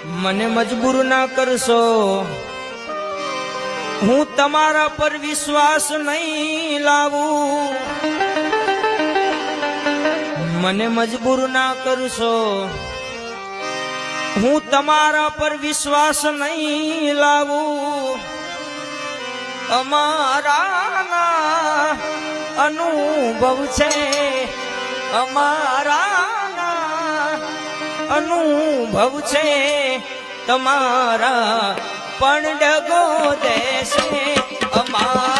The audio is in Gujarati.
મને મજબૂર ના કરશો, હું તમારા પર વિશ્વાસ નહીં લાવું. મને મજબૂર ના કરશો, હું તમારા પર વિશ્વાસ નહીં લાવું. અમારા અનુભવ છે, અમારા અનુભવ છે, તમારા પણ ડગો દેશે. અમારા